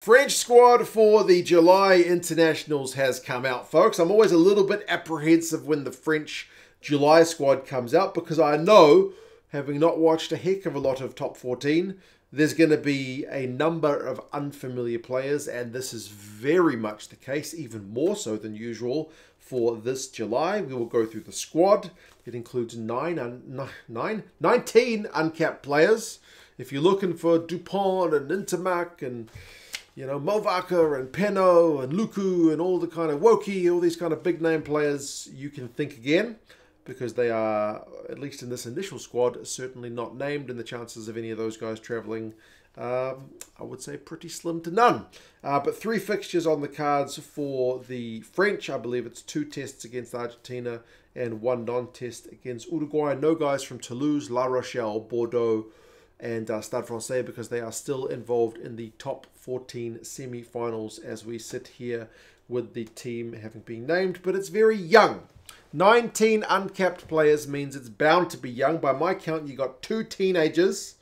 French squad for the July internationals has come out, folks. I'm always a little bit apprehensive when the French July squad comes out because I know, having not watched a heck of a lot of top 14, there's going to be a number of unfamiliar players, and this is very much the case, even more so than usual for this July. We will go through the squad. It includes 19 uncapped players. If you're looking for Dupont and Intermac and Movaka and Peno and Luku and all the kind of Woki, all these kind of big name players, you can think again, because they are, at least in this initial squad, certainly not named, and the chances of any of those guys travelling, I would say, pretty slim to none. But 3 fixtures on the cards for the French. I believe it's 2 tests against Argentina and 1 non-test against Uruguay. No guys from Toulouse, La Rochelle, Bordeaux, and Stade Francais, because they are still involved in the top 14 semi-finals as we sit here with the team having been named. But it's very young. 19 uncapped players means it's bound to be young. By my count, you got 2 teenagers,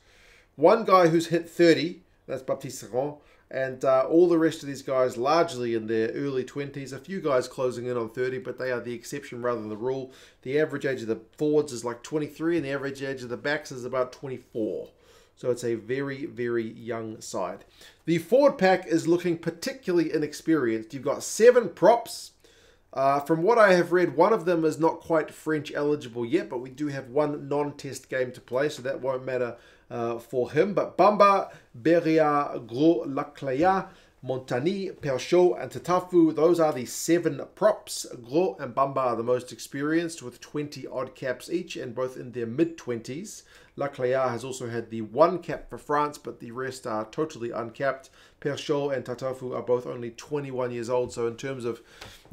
1 guy who's hit 30, that's Baptiste Serrand, and all the rest of these guys largely in their early 20s. A few guys closing in on 30, but they are the exception rather than the rule. The average age of the forwards is like 23, and the average age of the backs is about 24. So it's a very, very young side. The forward pack is looking particularly inexperienced. You've got 7 props. From what I have read, one of them is not quite French eligible yet, but we do have 1 non-test game to play, so that won't matter for him. But Bamba, Beria, Gros, Laclaya, Montagny, Perchot, and Tatafu, those are the 7 props. Gros and Bamba are the most experienced with 20 odd caps each, and both in their mid-20s. Laclaya has also had the 1 cap for France, but the rest are totally uncapped. Perchot and Tatafu are both only 21 years old, so in terms of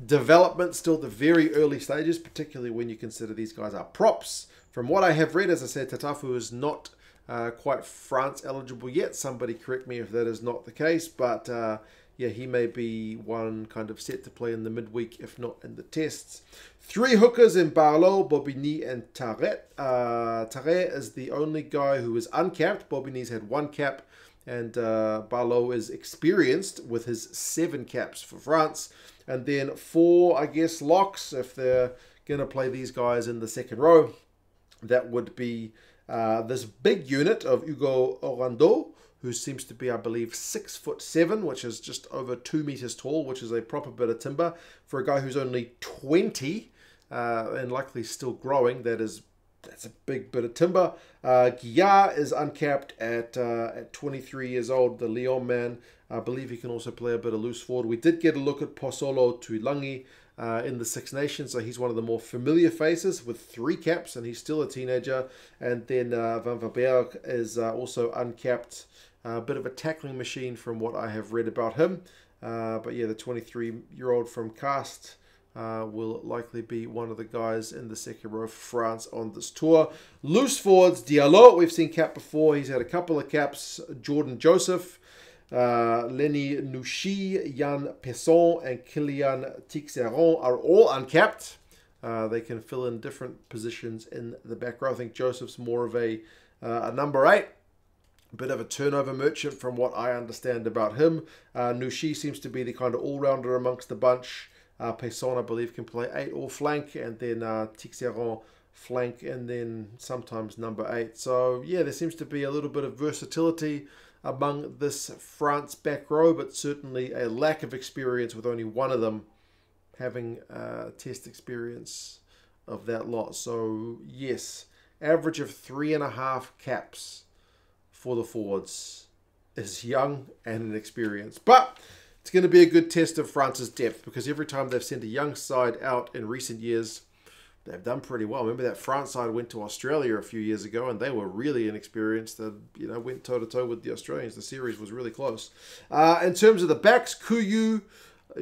development, still the very early stages, particularly when you consider these guys are props. From what I have read, as I said, Tatafu is not quite France eligible yet. Somebody correct me if that is not the case, but yeah, he may be one kind of set to play in the midweek, if not in the tests. 3 hookers in Barlow, Bobigny, and Tarret. Tarret is the only guy who is uncapped. Bobigny's had 1 cap, and Barlow is experienced with his 7 caps for France. And then 4, I guess, locks, if they're going to play these guys in the second row. That would be this big unit of Hugo Orlando, who seems to be, I believe, 6'7", which is just over 2 meters tall, which is a proper bit of timber. For a guy who's only 20 and likely still growing, that's a big bit of timber. Guillard is uncapped at 23 years old, the Lyon man. I believe he can also play a bit of loose forward. We did get a look at Pozzolo Tuilangi in the Six Nations, so he's one of the more familiar faces with 3 caps, and he's still a teenager. And then Van Verberg is also uncapped. A bit of a tackling machine from what I have read about him. But yeah, the 23-year-old from Cast will likely be one of the guys in the second row for France on this tour. Loose forwards, Diallo, we've seen cap before. He's had a couple of caps. Jordan Joseph, Lenny Nouchi, Yann Pesson, and Kylian Tixeron are all uncapped. They can fill in different positions in the back row. I think Joseph's more of a number 8. Bit of a turnover merchant from what I understand about him. Nouchi seems to be the kind of all-rounder amongst the bunch. Pesson, I believe, can play 8 or flank, and then Tixeron flank, and then sometimes number 8. So yeah, there seems to be a little bit of versatility among this France back row, but certainly a lack of experience, with only one of them having test experience of that lot. So yes, average of 3.5 caps for the forwards is young and inexperienced. But it's going to be a good test of France's depth, because every time they've sent a young side out in recent years, they've done pretty well. Remember that France side went to Australia a few years ago, and they were really inexperienced. They went toe-to-toe with the Australians. The series was really close. In terms of the backs, Couillou,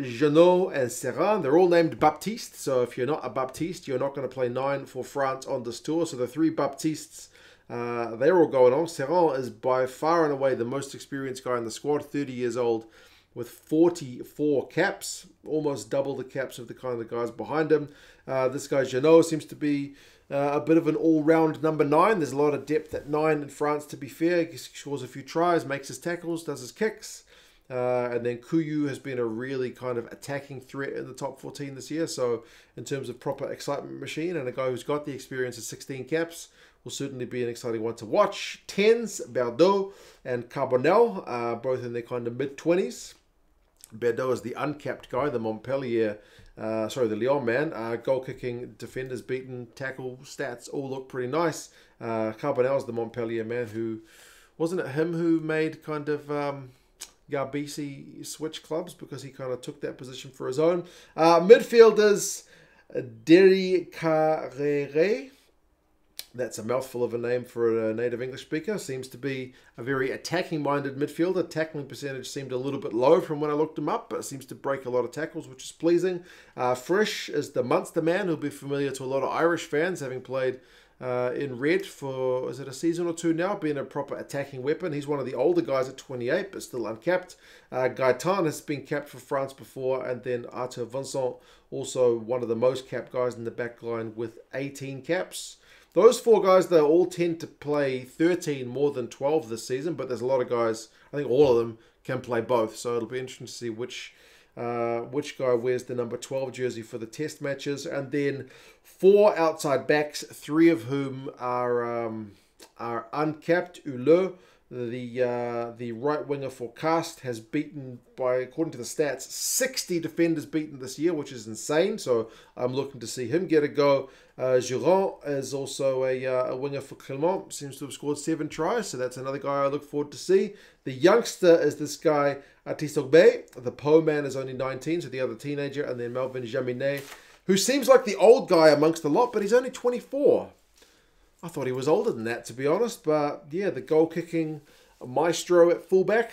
Jeannot, and Serran, they're all named Baptiste. So if you're not a Baptiste, you're not going to play 9 for France on this tour. So the 3 Baptistes, they're all going on. Serran is by far and away the most experienced guy in the squad, 30 years old, with 44 caps, almost double the caps of the kind of guys behind him. This guy Jeannot seems to be a bit of an all-round number 9. There's a lot of depth at 9 in France, to be fair. He scores a few tries, makes his tackles, does his kicks. And then Kuyu has been a really kind of attacking threat in the top 14 this year. So in terms of proper excitement machine, and a guy who's got the experience of 16 caps, will certainly be an exciting one to watch. 10s, Bordeaux and Carbonell, both in their kind of mid-20s. Bordeaux is the uncapped guy, the Montpellier, the Lyon man. Goal kicking, defenders beaten, tackle stats all look pretty nice. Carbonell is the Montpellier man who, wasn't it him who made kind of Garbisi switch clubs because he kind of took that position for his own. Midfielders, Derry Carrere. That's a mouthful of a name for a native English speaker. Seems to be a very attacking-minded midfielder. Tackling percentage seemed a little bit low from when I looked him up, but seems to break a lot of tackles, which is pleasing. Frisch is the Munster man, who'll be familiar to a lot of Irish fans, having played in red for, is it a season or two now, being a proper attacking weapon. He's one of the older guys at 28, but still uncapped. Gaetan has been capped for France before, and then Arthur Vincent, also one of the most capped guys in the back line with 18 caps. Those four guys, they all tend to play 13 more than 12 this season, but there's a lot of guys, I think all of them can play both. So it'll be interesting to see which guy wears the number 12 jersey for the test matches. And then 4 outside backs, 3 of whom are uncapped. Huleux, the right winger for Cast, has beaten, by according to the stats, 60 defenders beaten this year, which is insane. So I'm looking to see him get a go. Giron is also a winger for Clermont, seems to have scored 7 tries, so that's another guy I look forward to see. The youngster is this guy, Atisogbe. The Po man is only 19, so the other teenager, and then Melvin Jaminet, who seems like the old guy amongst a lot, but he's only 24. I thought he was older than that, to be honest, but yeah, the goal-kicking maestro at fullback,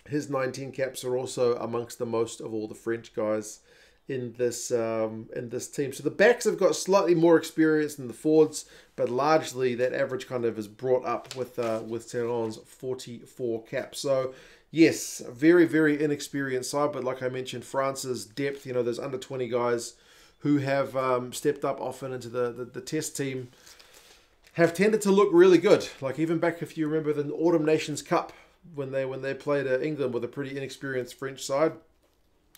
his 19 caps are also amongst the most of all the French guys in this team. So the backs have got slightly more experience than the forwards, but largely that average kind of is brought up with Terron's 44 caps. So yes, a very, very inexperienced side, but like I mentioned, France's depth, you know, there's under 20 guys who have stepped up often into the test team, have tended to look really good. Like even back, if you remember, the Autumn Nations Cup, when they played England with a pretty inexperienced French side,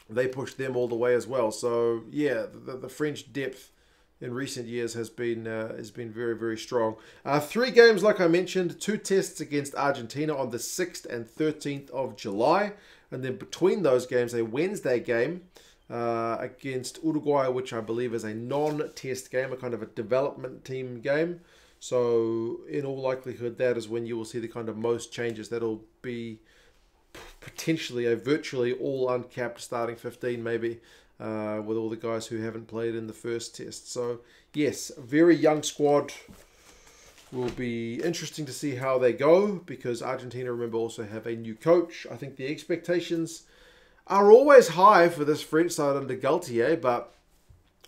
they pushed them all the way as well. So yeah, the French depth in recent years has been very, very strong. 3 games, like I mentioned, 2 tests against Argentina on the 6th and 13th of July, and then between those games, a Wednesday game against Uruguay, which I believe is a non-test game, a kind of a development team game. So in all likelihood, that is when you will see the kind of most changes. That'll be potentially a virtually all uncapped starting 15 maybe, with all the guys who haven't played in the first test. So yes, a very young squad. Will be interesting to see how they go, because Argentina, remember, also have a new coach. I think the expectations are always high for this French side under Galthié, but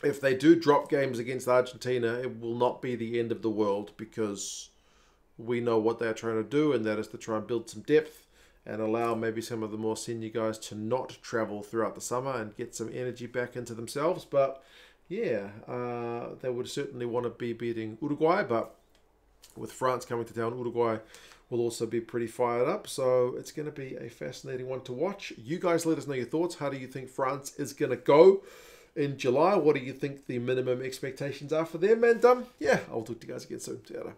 if they do drop games against Argentina, it will not be the end of the world, because we know what they're trying to do, and that is to try and build some depth and allow maybe some of the more senior guys to not travel throughout the summer and get some energy back into themselves. But yeah, they would certainly want to be beating Uruguay, but with France coming to town, Uruguay will also be pretty fired up. So it's going to be a fascinating one to watch. You guys let us know your thoughts. How do you think France is going to go in July? What do you think the minimum expectations are for them? And yeah, I'll talk to you guys again soon. See you later.